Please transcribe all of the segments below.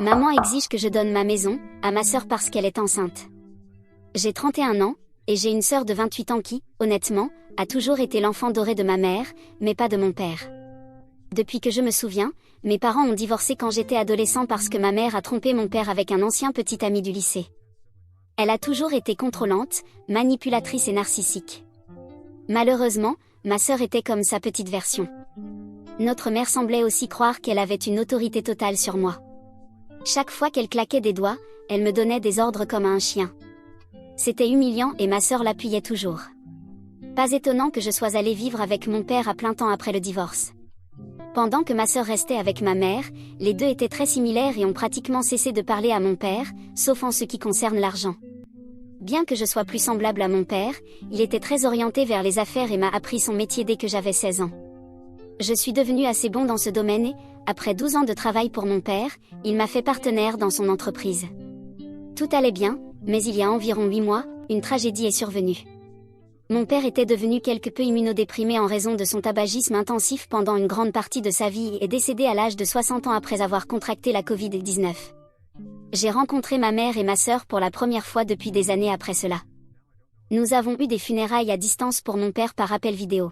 Maman exige que je donne ma maison à ma sœur parce qu'elle est enceinte. J'ai 31 ans, et j'ai une sœur de 28 ans qui, honnêtement, a toujours été l'enfant doré de ma mère, mais pas de mon père. Depuis que je me souviens, mes parents ont divorcé quand j'étais adolescent parce que ma mère a trompé mon père avec un ancien petit ami du lycée. Elle a toujours été contrôlante, manipulatrice et narcissique. Malheureusement, ma sœur était comme sa petite version. Notre mère semblait aussi croire qu'elle avait une autorité totale sur moi. Chaque fois qu'elle claquait des doigts, elle me donnait des ordres comme à un chien. C'était humiliant et ma sœur l'appuyait toujours. Pas étonnant que je sois allée vivre avec mon père à plein temps après le divorce. Pendant que ma sœur restait avec ma mère, les deux étaient très similaires et ont pratiquement cessé de parler à mon père, sauf en ce qui concerne l'argent. Bien que je sois plus semblable à mon père, il était très orienté vers les affaires et m'a appris son métier dès que j'avais 16 ans. Je suis devenue assez bon dans ce domaine et, après 12 ans de travail pour mon père, il m'a fait partenaire dans son entreprise. Tout allait bien, mais il y a environ 8 mois, une tragédie est survenue. Mon père était devenu quelque peu immunodéprimé en raison de son tabagisme intensif pendant une grande partie de sa vie et est décédé à l'âge de 60 ans après avoir contracté la Covid-19. J'ai rencontré ma mère et ma sœur pour la première fois depuis des années après cela. Nous avons eu des funérailles à distance pour mon père par appel vidéo.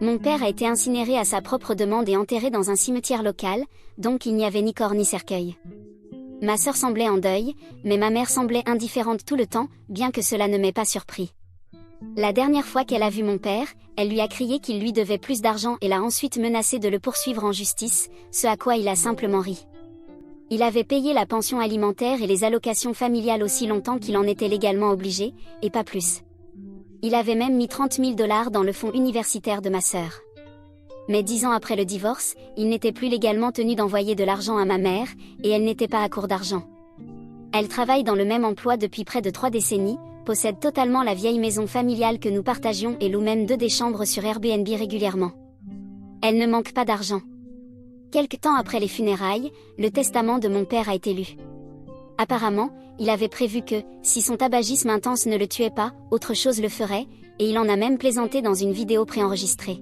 Mon père a été incinéré à sa propre demande et enterré dans un cimetière local, donc il n'y avait ni corps ni cercueil. Ma sœur semblait en deuil, mais ma mère semblait indifférente tout le temps, bien que cela ne m'ait pas surpris. La dernière fois qu'elle a vu mon père, elle lui a crié qu'il lui devait plus d'argent et l'a ensuite menacé de le poursuivre en justice, ce à quoi il a simplement ri. Il avait payé la pension alimentaire et les allocations familiales aussi longtemps qu'il en était légalement obligé, et pas plus. Il avait même mis 30 000 $ dans le fonds universitaire de ma sœur. Mais 10 ans après le divorce, il n'était plus légalement tenu d'envoyer de l'argent à ma mère, et elle n'était pas à court d'argent. Elle travaille dans le même emploi depuis près de 3 décennies, possède totalement la vieille maison familiale que nous partagions et loue même 2 des chambres sur Airbnb régulièrement. Elle ne manque pas d'argent. Quelque temps après les funérailles, le testament de mon père a été lu. Apparemment, il avait prévu que, si son tabagisme intense ne le tuait pas, autre chose le ferait, et il en a même plaisanté dans une vidéo préenregistrée.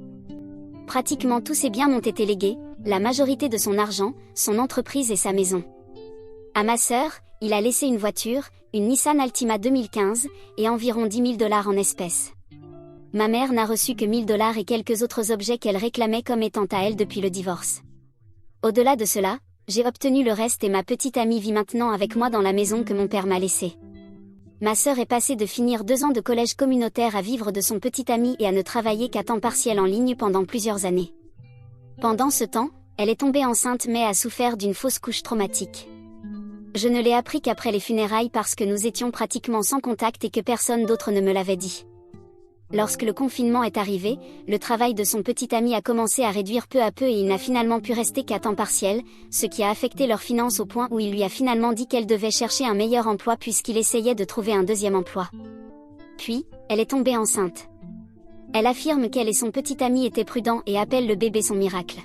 Pratiquement tous ses biens m'ont été légués, la majorité de son argent, son entreprise et sa maison. À ma sœur, il a laissé une voiture, une Nissan Altima 2015, et environ 10 000 $ en espèces. Ma mère n'a reçu que 1 000 $ et quelques autres objets qu'elle réclamait comme étant à elle depuis le divorce. Au-delà de cela, j'ai obtenu le reste et ma petite amie vit maintenant avec moi dans la maison que mon père m'a laissée. Ma sœur est passée de finir 2 ans de collège communautaire à vivre de son petit ami et à ne travailler qu'à temps partiel en ligne pendant plusieurs années. Pendant ce temps, elle est tombée enceinte mais a souffert d'une fausse couche traumatique. Je ne l'ai appris qu'après les funérailles parce que nous étions pratiquement sans contact et que personne d'autre ne me l'avait dit. Lorsque le confinement est arrivé, le travail de son petit ami a commencé à réduire peu à peu et il n'a finalement pu rester qu'à temps partiel, ce qui a affecté leurs finances au point où il lui a finalement dit qu'elle devait chercher un meilleur emploi puisqu'il essayait de trouver un deuxième emploi. Puis, elle est tombée enceinte. Elle affirme qu'elle et son petit ami étaient prudents et appelle le bébé son miracle.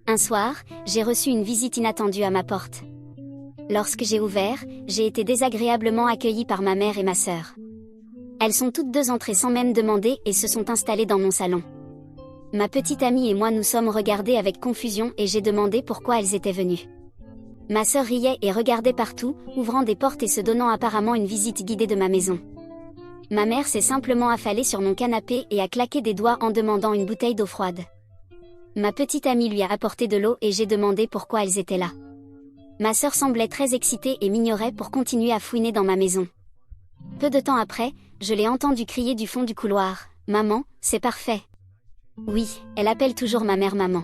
Un soir, j'ai reçu une visite inattendue à ma porte. Lorsque j'ai ouvert, j'ai été désagréablement accueillie par ma mère et ma sœur. Elles sont toutes 2 entrées sans même demander et se sont installées dans mon salon. Ma petite amie et moi nous sommes regardés avec confusion et j'ai demandé pourquoi elles étaient venues. Ma sœur riait et regardait partout, ouvrant des portes et se donnant apparemment une visite guidée de ma maison. Ma mère s'est simplement affalée sur mon canapé et a claqué des doigts en demandant une bouteille d'eau froide. Ma petite amie lui a apporté de l'eau et j'ai demandé pourquoi elles étaient là. Ma sœur semblait très excitée et m'ignorait pour continuer à fouiner dans ma maison. Peu de temps après, je l'ai entendue crier du fond du couloir, « Maman, c'est parfait !» Oui, elle appelle toujours ma mère maman.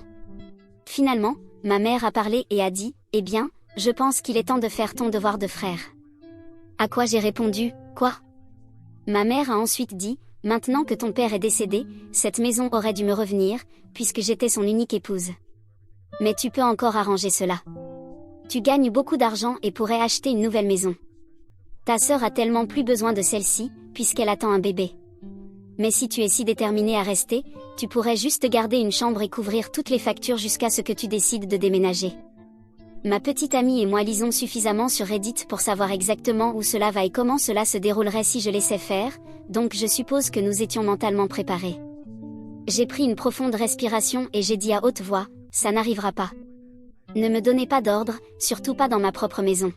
Finalement, ma mère a parlé et a dit, « Eh bien, je pense qu'il est temps de faire ton devoir de frère. » À quoi j'ai répondu, « Quoi ?» Ma mère a ensuite dit, « Maintenant que ton père est décédé, cette maison aurait dû me revenir, puisque j'étais son unique épouse. Mais tu peux encore arranger cela. Tu gagnes beaucoup d'argent et pourrais acheter une nouvelle maison. Ta sœur a tellement plus besoin de celle-ci, puisqu'elle attend un bébé. Mais si tu es si déterminé à rester, tu pourrais juste garder une chambre et couvrir toutes les factures jusqu'à ce que tu décides de déménager. » Ma petite amie et moi lisons suffisamment sur Reddit pour savoir exactement où cela va et comment cela se déroulerait si je laissais faire, donc je suppose que nous étions mentalement préparés. J'ai pris une profonde respiration et j'ai dit à haute voix, « Ça n'arrivera pas. Ne me donnez pas d'ordre, surtout pas dans ma propre maison.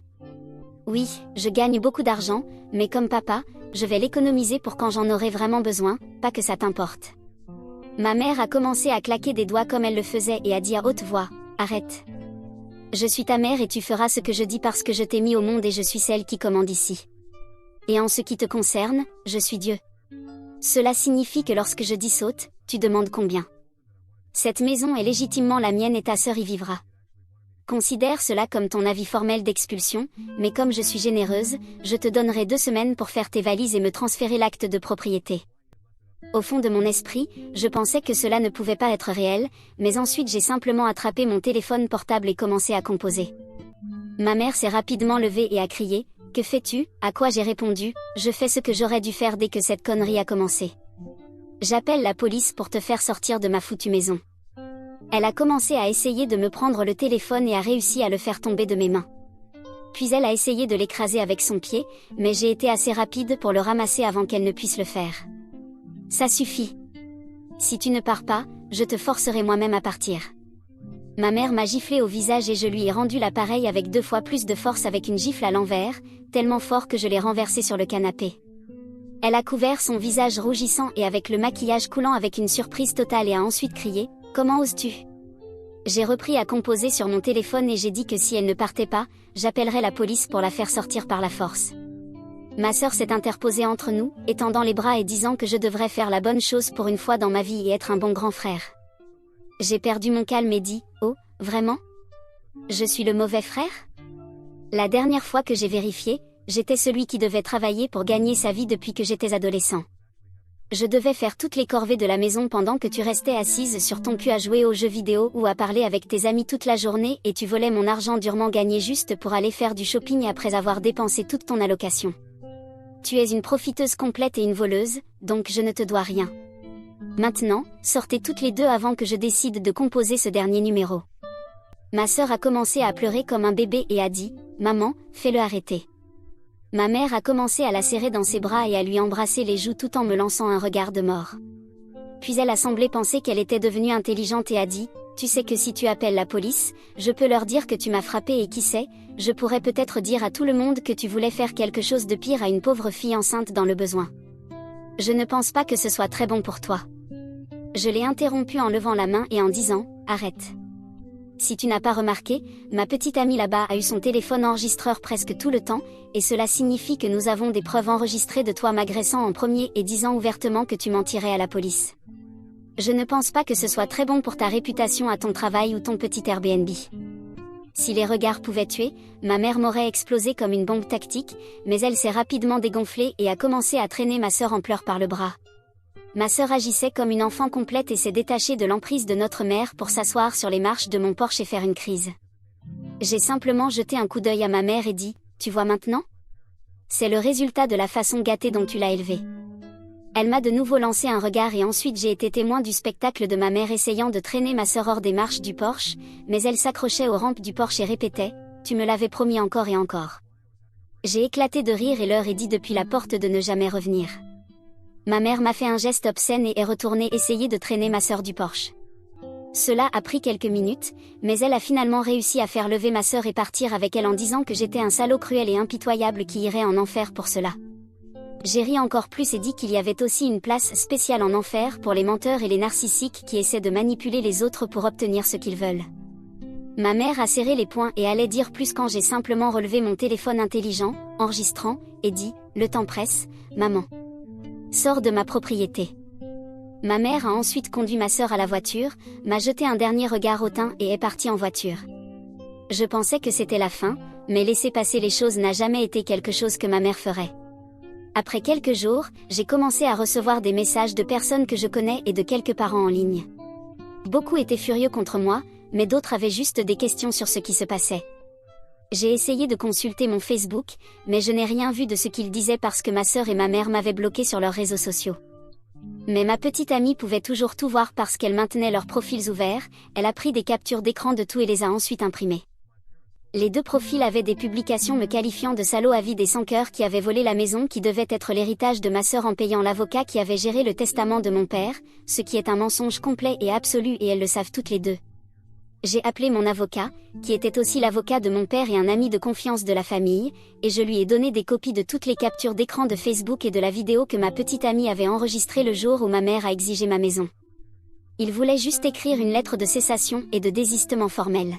Oui, je gagne beaucoup d'argent, mais comme papa, je vais l'économiser pour quand j'en aurai vraiment besoin, pas que ça t'importe. Ma mère a commencé à claquer des doigts comme elle le faisait et a dit à haute voix, arrête. Je suis ta mère et tu feras ce que je dis parce que je t'ai mis au monde et je suis celle qui commande ici. Et en ce qui te concerne, je suis Dieu. Cela signifie que lorsque je dis saute, tu demandes combien. Cette maison est légitimement la mienne et ta sœur y vivra. Considère cela comme ton avis formel d'expulsion, mais comme je suis généreuse, je te donnerai 2 semaines pour faire tes valises et me transférer l'acte de propriété. Au fond de mon esprit, je pensais que cela ne pouvait pas être réel, mais ensuite j'ai simplement attrapé mon téléphone portable et commencé à composer. Ma mère s'est rapidement levée et a crié, « Que fais-tu » À quoi j'ai répondu, « Je fais ce que j'aurais dû faire dès que cette connerie a commencé. J'appelle la police pour te faire sortir de ma foutue maison. » Elle a commencé à essayer de me prendre le téléphone et a réussi à le faire tomber de mes mains. Puis elle a essayé de l'écraser avec son pied, mais j'ai été assez rapide pour le ramasser avant qu'elle ne puisse le faire. Ça suffit. Si tu ne pars pas, je te forcerai moi-même à partir. Ma mère m'a giflé au visage et je lui ai rendu l'appareil avec 2 fois plus de force avec une gifle à l'envers, tellement fort que je l'ai renversé sur le canapé. Elle a couvert son visage rougissant et avec le maquillage coulant avec une surprise totale et a ensuite crié, « Comment oses-tu » J'ai repris à composer sur mon téléphone et j'ai dit que si elle ne partait pas, j'appellerais la police pour la faire sortir par la force. Ma sœur s'est interposée entre nous, étendant les bras et disant que je devrais faire la bonne chose pour une fois dans ma vie et être un bon grand frère. J'ai perdu mon calme et dit, « Oh, vraiment ? Je suis le mauvais frère ?» La dernière fois que j'ai vérifié, j'étais celui qui devait travailler pour gagner sa vie depuis que j'étais adolescent. Je devais faire toutes les corvées de la maison pendant que tu restais assise sur ton cul à jouer aux jeux vidéo ou à parler avec tes amis toute la journée et tu volais mon argent durement gagné juste pour aller faire du shopping après avoir dépensé toute ton allocation. Tu es une profiteuse complète et une voleuse, donc je ne te dois rien. Maintenant, sortez toutes les deux avant que je décide de composer ce dernier numéro. Ma sœur a commencé à pleurer comme un bébé et a dit, « Maman, fais-le arrêter. » Ma mère a commencé à la serrer dans ses bras et à lui embrasser les joues tout en me lançant un regard de mort. Puis elle a semblé penser qu'elle était devenue intelligente et a dit, « Tu sais que si tu appelles la police, je peux leur dire que tu m'as frappé et qui sait, je pourrais peut-être dire à tout le monde que tu voulais faire quelque chose de pire à une pauvre fille enceinte dans le besoin. Je ne pense pas que ce soit très bon pour toi. » Je l'ai interrompue en levant la main et en disant, « Arrête. » Si tu n'as pas remarqué, ma petite amie là-bas a eu son téléphone enregistreur presque tout le temps, et cela signifie que nous avons des preuves enregistrées de toi m'agressant en premier et disant ouvertement que tu mentirais à la police. Je ne pense pas que ce soit très bon pour ta réputation à ton travail ou ton petit Airbnb. Si les regards pouvaient tuer, ma mère m'aurait explosé comme une bombe tactique, mais elle s'est rapidement dégonflée et a commencé à traîner ma sœur en pleurs par le bras. Ma sœur agissait comme une enfant complète et s'est détachée de l'emprise de notre mère pour s'asseoir sur les marches de mon Porsche et faire une crise. J'ai simplement jeté un coup d'œil à ma mère et dit, « Tu vois maintenant ? C'est le résultat de la façon gâtée dont tu l'as élevée. » Elle m'a de nouveau lancé un regard et ensuite j'ai été témoin du spectacle de ma mère essayant de traîner ma sœur hors des marches du Porsche, mais elle s'accrochait aux rampes du Porsche et répétait, « Tu me l'avais promis encore et encore. » J'ai éclaté de rire et leur ai dit depuis la porte de ne jamais revenir. Ma mère m'a fait un geste obscène et est retournée essayer de traîner ma sœur du Porsche. Cela a pris quelques minutes, mais elle a finalement réussi à faire lever ma sœur et partir avec elle en disant que j'étais un salaud cruel et impitoyable qui irait en enfer pour cela. J'ai ri encore plus et dit qu'il y avait aussi une place spéciale en enfer pour les menteurs et les narcissiques qui essaient de manipuler les autres pour obtenir ce qu'ils veulent. Ma mère a serré les poings et allait dire plus quand j'ai simplement relevé mon téléphone intelligent, enregistrant, et dit, « Le temps presse, maman. Sors de ma propriété. » Ma mère a ensuite conduit ma sœur à la voiture, m'a jeté un dernier regard hautain et est partie en voiture. Je pensais que c'était la fin, mais laisser passer les choses n'a jamais été quelque chose que ma mère ferait. Après quelques jours, j'ai commencé à recevoir des messages de personnes que je connais et de quelques parents en ligne. Beaucoup étaient furieux contre moi, mais d'autres avaient juste des questions sur ce qui se passait. J'ai essayé de consulter mon Facebook, mais je n'ai rien vu de ce qu'ils disaient parce que ma sœur et ma mère m'avaient bloqué sur leurs réseaux sociaux. Mais ma petite amie pouvait toujours tout voir parce qu'elle maintenait leurs profils ouverts, elle a pris des captures d'écran de tout et les a ensuite imprimés. Les 2 profils avaient des publications me qualifiant de salaud avide et sans cœur qui avait volé la maison qui devait être l'héritage de ma sœur en payant l'avocat qui avait géré le testament de mon père, ce qui est un mensonge complet et absolu et elles le savent toutes les 2. J'ai appelé mon avocat, qui était aussi l'avocat de mon père et un ami de confiance de la famille, et je lui ai donné des copies de toutes les captures d'écran de Facebook et de la vidéo que ma petite amie avait enregistrée le jour où ma mère a exigé ma maison. Il voulait juste écrire une lettre de cessation et de désistement formelle.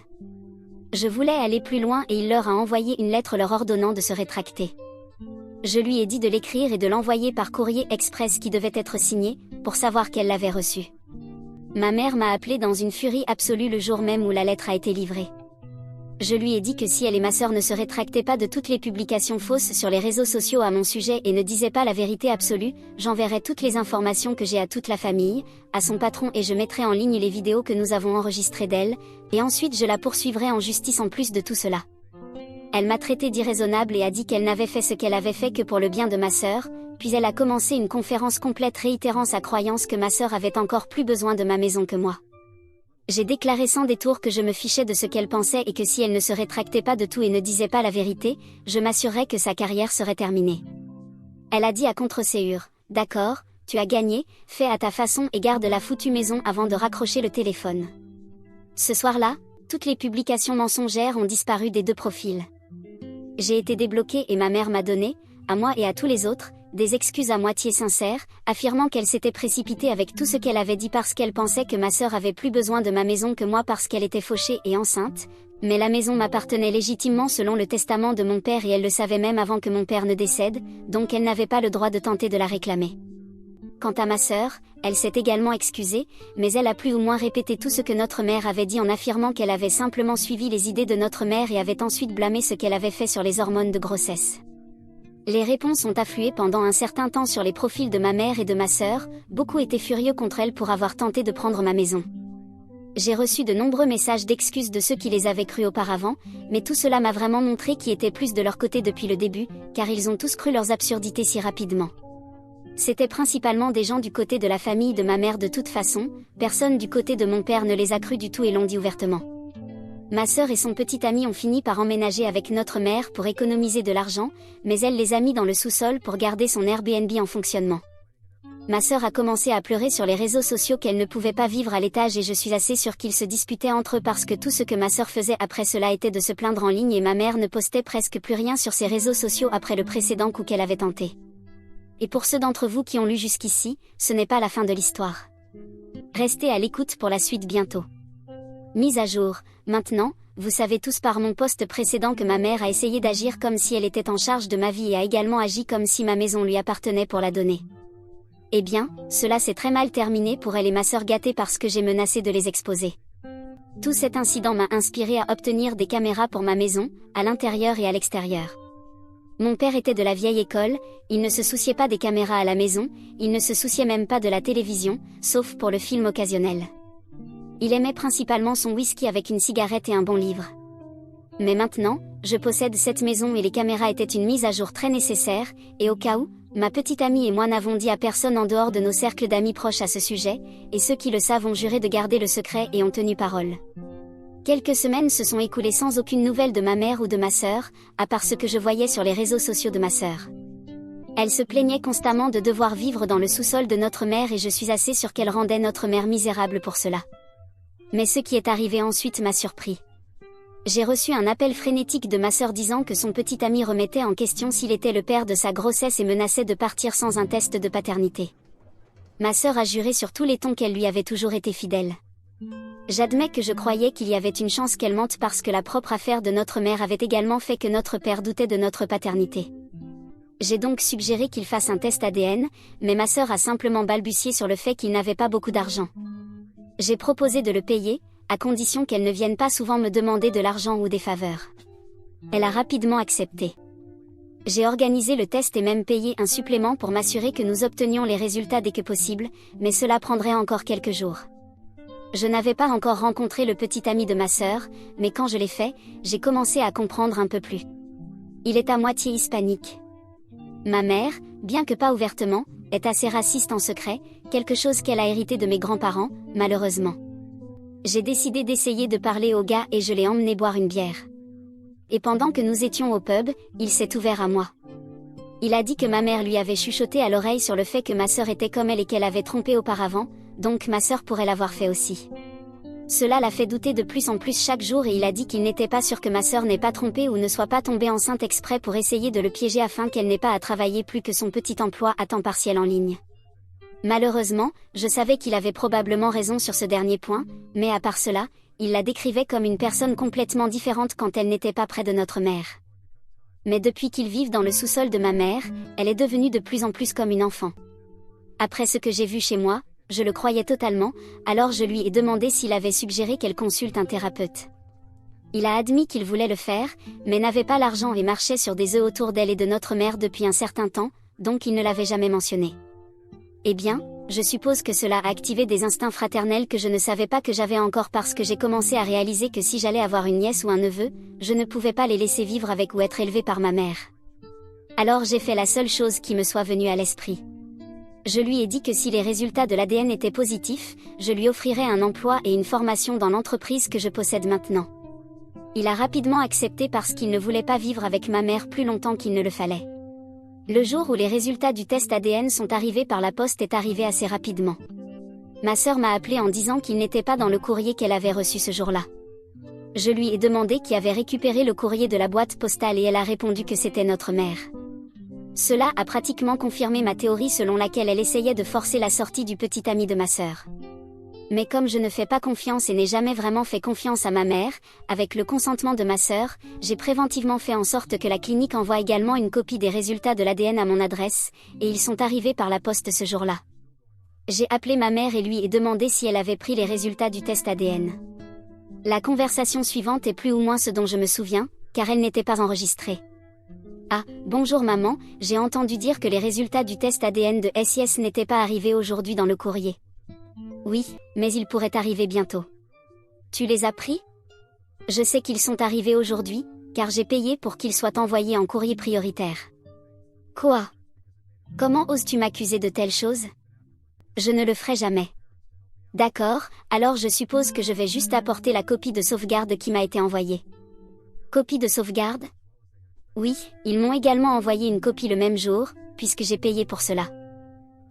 Je voulais aller plus loin et il leur a envoyé une lettre leur ordonnant de se rétracter. Je lui ai dit de l'écrire et de l'envoyer par courrier express qui devait être signé, pour savoir qu'elle l'avait reçu. Ma mère m'a appelé dans une furie absolue le jour même où la lettre a été livrée. Je lui ai dit que si elle et ma sœur ne se rétractaient pas de toutes les publications fausses sur les réseaux sociaux à mon sujet et ne disaient pas la vérité absolue, j'enverrai toutes les informations que j'ai à toute la famille, à son patron et je mettrai en ligne les vidéos que nous avons enregistrées d'elle, et ensuite je la poursuivrai en justice en plus de tout cela. Elle m'a traité d'irraisonnable et a dit qu'elle n'avait fait ce qu'elle avait fait que pour le bien de ma sœur, puis elle a commencé une conférence complète réitérant sa croyance que ma sœur avait encore plus besoin de ma maison que moi. J'ai déclaré sans détour que je me fichais de ce qu'elle pensait et que si elle ne se rétractait pas de tout et ne disait pas la vérité, je m'assurerais que sa carrière serait terminée. Elle a dit à contre-séure, « D'accord, tu as gagné, fais à ta façon et garde la foutue maison avant de raccrocher le téléphone. » Ce soir-là, toutes les publications mensongères ont disparu des deux profils. J'ai été débloquée et ma mère m'a donné, à moi et à tous les autres, des excuses à moitié sincères, affirmant qu'elle s'était précipitée avec tout ce qu'elle avait dit parce qu'elle pensait que ma sœur avait plus besoin de ma maison que moi parce qu'elle était fauchée et enceinte, mais la maison m'appartenait légitimement selon le testament de mon père et elle le savait même avant que mon père ne décède, donc elle n'avait pas le droit de tenter de la réclamer. Quant à ma sœur, elle s'est également excusée, mais elle a plus ou moins répété tout ce que notre mère avait dit en affirmant qu'elle avait simplement suivi les idées de notre mère et avait ensuite blâmé ce qu'elle avait fait sur les hormones de grossesse. Les réponses ont afflué pendant un certain temps sur les profils de ma mère et de ma sœur, beaucoup étaient furieux contre elles pour avoir tenté de prendre ma maison. J'ai reçu de nombreux messages d'excuses de ceux qui les avaient crus auparavant, mais tout cela m'a vraiment montré qui était plus de leur côté depuis le début, car ils ont tous cru leurs absurdités si rapidement. C'était principalement des gens du côté de la famille de ma mère de toute façon, personne du côté de mon père ne les a crus du tout et l'ont dit ouvertement. Ma sœur et son petit ami ont fini par emménager avec notre mère pour économiser de l'argent, mais elle les a mis dans le sous-sol pour garder son Airbnb en fonctionnement. Ma sœur a commencé à pleurer sur les réseaux sociaux qu'elle ne pouvait pas vivre à l'étage et je suis assez sûre qu'ils se disputaient entre eux parce que tout ce que ma sœur faisait après cela était de se plaindre en ligne et ma mère ne postait presque plus rien sur ses réseaux sociaux après le précédent coup qu'elle avait tenté. Et pour ceux d'entre vous qui ont lu jusqu'ici, ce n'est pas la fin de l'histoire. Restez à l'écoute pour la suite bientôt. Mise à jour, maintenant, vous savez tous par mon post précédent que ma mère a essayé d'agir comme si elle était en charge de ma vie et a également agi comme si ma maison lui appartenait pour la donner. Eh bien, cela s'est très mal terminé pour elle et ma sœur gâtée parce que j'ai menacé de les exposer. Tout cet incident m'a inspiré à obtenir des caméras pour ma maison, à l'intérieur et à l'extérieur. Mon père était de la vieille école, il ne se souciait pas des caméras à la maison, il ne se souciait même pas de la télévision, sauf pour le film occasionnel. Il aimait principalement son whisky avec une cigarette et un bon livre. Mais maintenant, je possède cette maison et les caméras étaient une mise à jour très nécessaire, et au cas où, ma petite amie et moi n'avons dit à personne en dehors de nos cercles d'amis proches à ce sujet, et ceux qui le savent ont juré de garder le secret et ont tenu parole. Quelques semaines se sont écoulées sans aucune nouvelle de ma mère ou de ma sœur, à part ce que je voyais sur les réseaux sociaux de ma sœur. Elle se plaignait constamment de devoir vivre dans le sous-sol de notre mère et je suis assez sûre qu'elle rendait notre mère misérable pour cela. Mais ce qui est arrivé ensuite m'a surpris. J'ai reçu un appel frénétique de ma sœur disant que son petit ami remettait en question s'il était le père de sa grossesse et menaçait de partir sans un test de paternité. Ma sœur a juré sur tous les tons qu'elle lui avait toujours été fidèle. J'admets que je croyais qu'il y avait une chance qu'elle mente parce que la propre affaire de notre mère avait également fait que notre père doutait de notre paternité. J'ai donc suggéré qu'il fasse un test ADN, mais ma sœur a simplement balbutié sur le fait qu'il n'avait pas beaucoup d'argent. J'ai proposé de le payer, à condition qu'elle ne vienne pas souvent me demander de l'argent ou des faveurs. Elle a rapidement accepté. J'ai organisé le test et même payé un supplément pour m'assurer que nous obtenions les résultats dès que possible, mais cela prendrait encore quelques jours. Je n'avais pas encore rencontré le petit ami de ma sœur, mais quand je l'ai fait, j'ai commencé à comprendre un peu plus. Il est à moitié hispanique. Ma mère, bien que pas ouvertement, est assez raciste en secret, quelque chose qu'elle a hérité de mes grands-parents, malheureusement. J'ai décidé d'essayer de parler au gars et je l'ai emmené boire une bière. Et pendant que nous étions au pub, il s'est ouvert à moi. Il a dit que ma mère lui avait chuchoté à l'oreille sur le fait que ma sœur était comme elle et qu'elle avait trompé auparavant, donc ma sœur pourrait l'avoir fait aussi. Cela l'a fait douter de plus en plus chaque jour et il a dit qu'il n'était pas sûr que ma sœur n'ait pas trompé ou ne soit pas tombée enceinte exprès pour essayer de le piéger afin qu'elle n'ait pas à travailler plus que son petit emploi à temps partiel en ligne. Malheureusement, je savais qu'il avait probablement raison sur ce dernier point, mais à part cela, il la décrivait comme une personne complètement différente quand elle n'était pas près de notre mère. Mais depuis qu'ils vivent dans le sous-sol de ma mère, elle est devenue de plus en plus comme une enfant. Après ce que j'ai vu chez moi, je le croyais totalement, alors je lui ai demandé s'il avait suggéré qu'elle consulte un thérapeute. Il a admis qu'il voulait le faire, mais n'avait pas l'argent et marchait sur des œufs autour d'elle et de notre mère depuis un certain temps, donc il ne l'avait jamais mentionné. Eh bien, je suppose que cela a activé des instincts fraternels que je ne savais pas que j'avais encore parce que j'ai commencé à réaliser que si j'allais avoir une nièce ou un neveu, je ne pouvais pas les laisser vivre avec ou être élevés par ma mère. Alors j'ai fait la seule chose qui me soit venue à l'esprit. Je lui ai dit que si les résultats de l'ADN étaient positifs, je lui offrirais un emploi et une formation dans l'entreprise que je possède maintenant. Il a rapidement accepté parce qu'il ne voulait pas vivre avec ma mère plus longtemps qu'il ne le fallait. Le jour où les résultats du test ADN sont arrivés par la poste est arrivé assez rapidement. Ma sœur m'a appelé en disant qu'il n'était pas dans le courrier qu'elle avait reçu ce jour-là. Je lui ai demandé qui avait récupéré le courrier de la boîte postale et elle a répondu que c'était notre mère. Cela a pratiquement confirmé ma théorie selon laquelle elle essayait de forcer la sortie du petit ami de ma sœur. Mais comme je ne fais pas confiance et n'ai jamais vraiment fait confiance à ma mère, avec le consentement de ma sœur, j'ai préventivement fait en sorte que la clinique envoie également une copie des résultats de l'ADN à mon adresse, et ils sont arrivés par la poste ce jour-là. J'ai appelé ma mère et lui ai demandé si elle avait pris les résultats du test ADN. La conversation suivante est plus ou moins ce dont je me souviens, car elle n'était pas enregistrée. Ah, bonjour maman, j'ai entendu dire que les résultats du test ADN de SIS n'étaient pas arrivés aujourd'hui dans le courrier. Oui, mais ils pourraient arriver bientôt. Tu les as pris? Je sais qu'ils sont arrivés aujourd'hui, car j'ai payé pour qu'ils soient envoyés en courrier prioritaire. Quoi? Comment oses-tu m'accuser de telles choses? Je ne le ferai jamais. D'accord, alors je suppose que je vais juste apporter la copie de sauvegarde qui m'a été envoyée. Copie de sauvegarde? Oui, ils m'ont également envoyé une copie le même jour, puisque j'ai payé pour cela.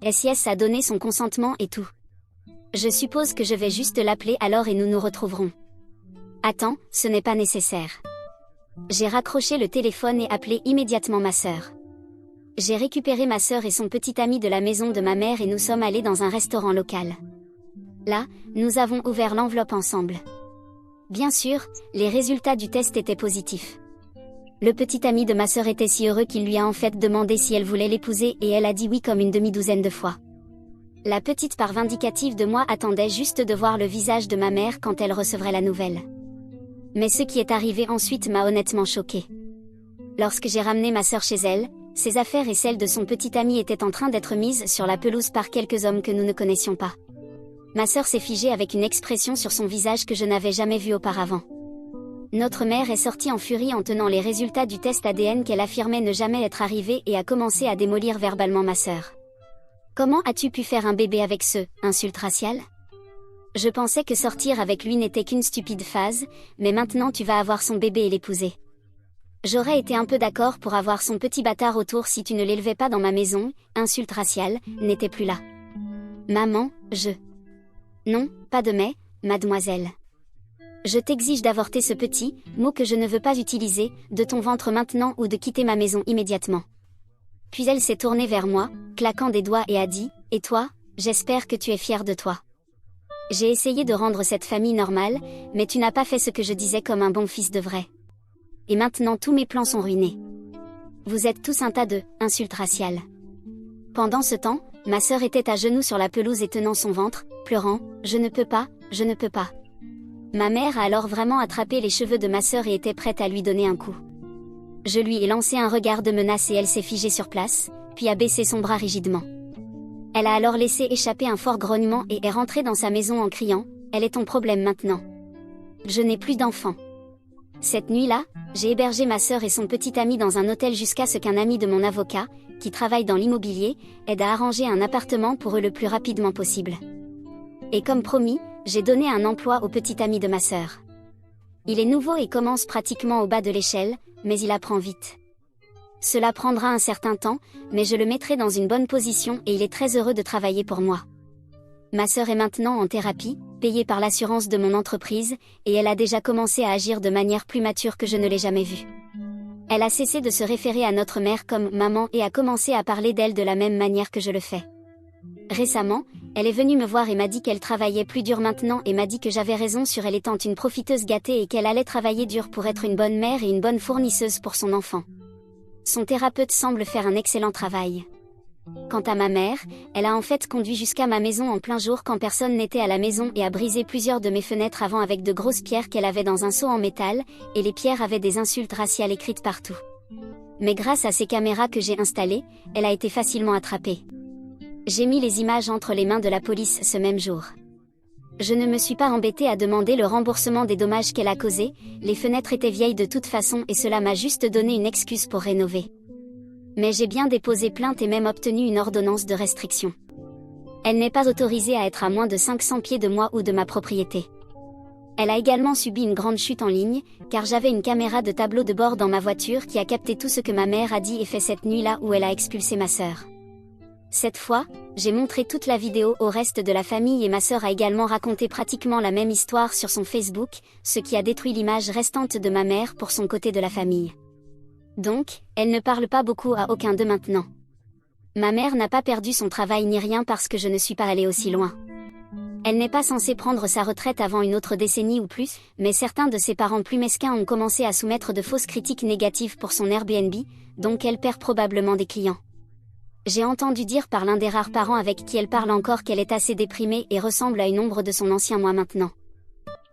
SIS a donné son consentement et tout. Je suppose que je vais juste l'appeler alors et nous nous retrouverons. Attends, ce n'est pas nécessaire. J'ai raccroché le téléphone et appelé immédiatement ma sœur. J'ai récupéré ma sœur et son petit ami de la maison de ma mère et nous sommes allés dans un restaurant local. Là, nous avons ouvert l'enveloppe ensemble. Bien sûr, les résultats du test étaient positifs. Le petit ami de ma sœur était si heureux qu'il lui a en fait demandé si elle voulait l'épouser et elle a dit oui comme une demi-douzaine de fois. La petite part vindicative de moi attendait juste de voir le visage de ma mère quand elle recevrait la nouvelle. Mais ce qui est arrivé ensuite m'a honnêtement choquée. Lorsque j'ai ramené ma sœur chez elle, ses affaires et celles de son petit ami étaient en train d'être mises sur la pelouse par quelques hommes que nous ne connaissions pas. Ma sœur s'est figée avec une expression sur son visage que je n'avais jamais vue auparavant. Notre mère est sortie en furie en tenant les résultats du test ADN qu'elle affirmait ne jamais être arrivés et a commencé à démolir verbalement ma sœur. Comment as-tu pu faire un bébé avec ce insulte raciale? Je pensais que sortir avec lui n'était qu'une stupide phase, mais maintenant tu vas avoir son bébé et l'épouser. J'aurais été un peu d'accord pour avoir son petit bâtard autour si tu ne l'élevais pas dans ma maison, insulte raciale, n'était plus là. Maman, Non, pas de mais, mademoiselle. Je t'exige d'avorter ce petit, mot que je ne veux pas utiliser, de ton ventre maintenant ou de quitter ma maison immédiatement. Puis elle s'est tournée vers moi, claquant des doigts et a dit, « Et toi, j'espère que tu es fière de toi. » J'ai essayé de rendre cette famille normale, mais tu n'as pas fait ce que je disais comme un bon fils devrait. Et maintenant tous mes plans sont ruinés. Vous êtes tous un tas de insultes raciales. Pendant ce temps, ma sœur était à genoux sur la pelouse et tenant son ventre, pleurant, « Je ne peux pas, je ne peux pas. » Ma mère a alors vraiment attrapé les cheveux de ma sœur et était prête à lui donner un coup. Je lui ai lancé un regard de menace et elle s'est figée sur place, puis a baissé son bras rigidement. Elle a alors laissé échapper un fort grognement et est rentrée dans sa maison en criant « Elle est ton problème maintenant. Je n'ai plus d'enfant. » Cette nuit-là, j'ai hébergé ma sœur et son petit ami dans un hôtel jusqu'à ce qu'un ami de mon avocat, qui travaille dans l'immobilier, aide à arranger un appartement pour eux le plus rapidement possible. Et comme promis, j'ai donné un emploi au petit ami de ma sœur. Il est nouveau et commence pratiquement au bas de l'échelle, mais il apprend vite. Cela prendra un certain temps, mais je le mettrai dans une bonne position et il est très heureux de travailler pour moi. Ma sœur est maintenant en thérapie, payée par l'assurance de mon entreprise, et elle a déjà commencé à agir de manière plus mature que je ne l'ai jamais vue. Elle a cessé de se référer à notre mère comme « maman » et a commencé à parler d'elle de la même manière que je le fais. Récemment, elle est venue me voir et m'a dit qu'elle travaillait plus dur maintenant et m'a dit que j'avais raison sur elle étant une profiteuse gâtée et qu'elle allait travailler dur pour être une bonne mère et une bonne fournisseuse pour son enfant. Son thérapeute semble faire un excellent travail. Quant à ma mère, elle a en fait conduit jusqu'à ma maison en plein jour quand personne n'était à la maison et a brisé plusieurs de mes fenêtres avant avec de grosses pierres qu'elle avait dans un seau en métal, et les pierres avaient des insultes raciales écrites partout. Mais grâce à ces caméras que j'ai installées, elle a été facilement attrapée. J'ai mis les images entre les mains de la police ce même jour. Je ne me suis pas embêtée à demander le remboursement des dommages qu'elle a causés, les fenêtres étaient vieilles de toute façon et cela m'a juste donné une excuse pour rénover. Mais j'ai bien déposé plainte et même obtenu une ordonnance de restriction. Elle n'est pas autorisée à être à moins de 500 pieds de moi ou de ma propriété. Elle a également subi une grande chute en ligne, car j'avais une caméra de tableau de bord dans ma voiture qui a capté tout ce que ma mère a dit et fait cette nuit-là où elle a expulsé ma sœur. Cette fois, j'ai montré toute la vidéo au reste de la famille et ma sœur a également raconté pratiquement la même histoire sur son Facebook, ce qui a détruit l'image restante de ma mère pour son côté de la famille. Donc, elle ne parle pas beaucoup à aucun d'eux maintenant. Ma mère n'a pas perdu son travail ni rien parce que je ne suis pas allée aussi loin. Elle n'est pas censée prendre sa retraite avant une autre décennie ou plus, mais certains de ses parents plus mesquins ont commencé à soumettre de fausses critiques négatives pour son Airbnb, donc elle perd probablement des clients. J'ai entendu dire par l'un des rares parents avec qui elle parle encore qu'elle est assez déprimée et ressemble à une ombre de son ancien moi maintenant.